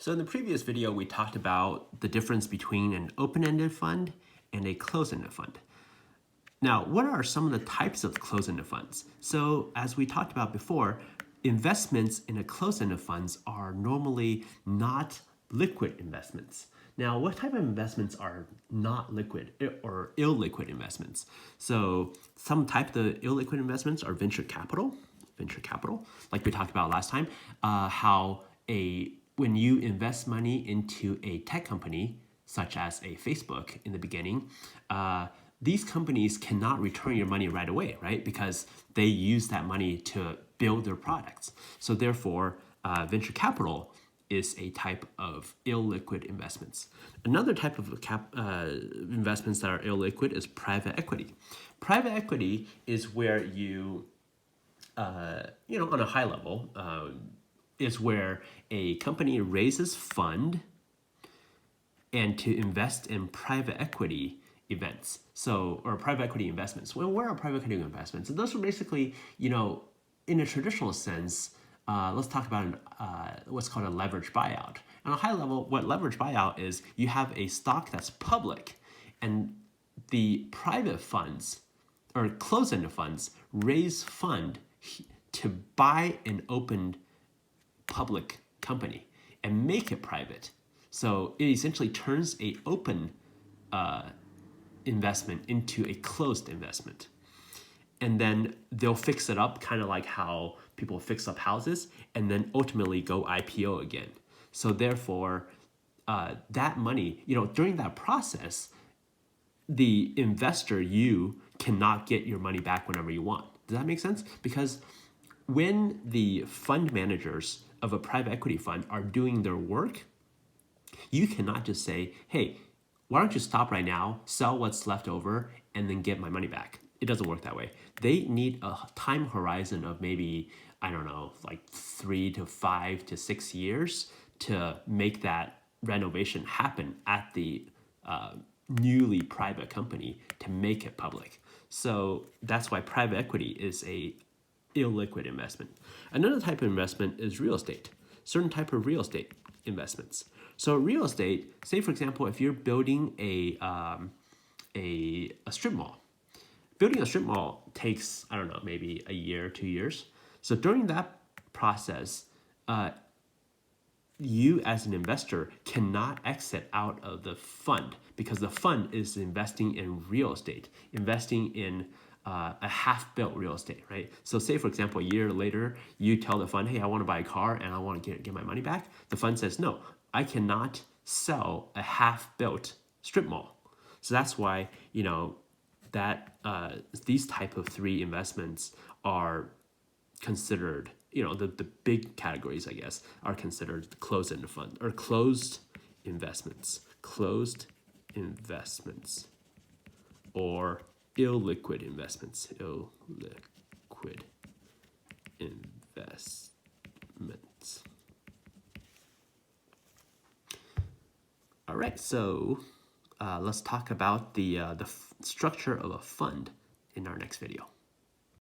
So in the previous video, we talked about the difference between an open-ended fund and a closed-ended fund. Now, what are some of the types of closed-ended funds? So as we talked about before, investments in a closed-ended funds are normally not liquid investments. Now, what type of investments are not liquid or illiquid investments? So some type of illiquid investments are venture capital, like we talked about last time, when you invest money into a tech company, such as a Facebook in the beginning, these companies cannot return your money right away, right? Because they use that money to build their products. So therefore, venture capital is a type of illiquid investments. Another type of investments that are illiquid is private equity. Private equity is where you, on a high level, is where a company raises fund and to invest in private equity events. Or private equity investments. Well, where are private equity investments? And those are basically, in a traditional sense, let's talk about what's called a leverage buyout. On a high level, what leverage buyout is, you have a stock that's public and the private funds or closed-ended funds raise fund to buy an open public company and make it private. So it essentially turns a open investment into a closed investment. And then they'll fix it up kind of like how people fix up houses and then ultimately go IPO again. So therefore, that money, during that process, the investor, you cannot get your money back whenever you want. Does that make sense? Because when the fund managers of a private equity fund are doing their work, you cannot just say, hey, why don't you stop right now, sell what's left over, and then get my money back. It doesn't work that way. They need a time horizon of maybe, I don't know, like 3 to 5 to 6 years to make that renovation happen at the newly private company to make it public. So that's why private equity is a illiquid investment. Another type of investment is real estate. Certain type of real estate investments. So real estate, say for example, if you're building a strip mall. Building a strip mall takes, I don't know, maybe a year, 2 years. So during that process, you as an investor cannot exit out of the fund because the fund is investing in real estate, investing in a half-built real estate, right? So say, for example, a year later, you tell the fund, hey, I want to buy a car and I want to get my money back. The fund says, no, I cannot sell a half-built strip mall. So that's why, these type of 3 investments are considered, the big categories, I guess, are considered closed-end fund or closed investments or illiquid investments. All right, so let's talk about the structure of a fund in our next video.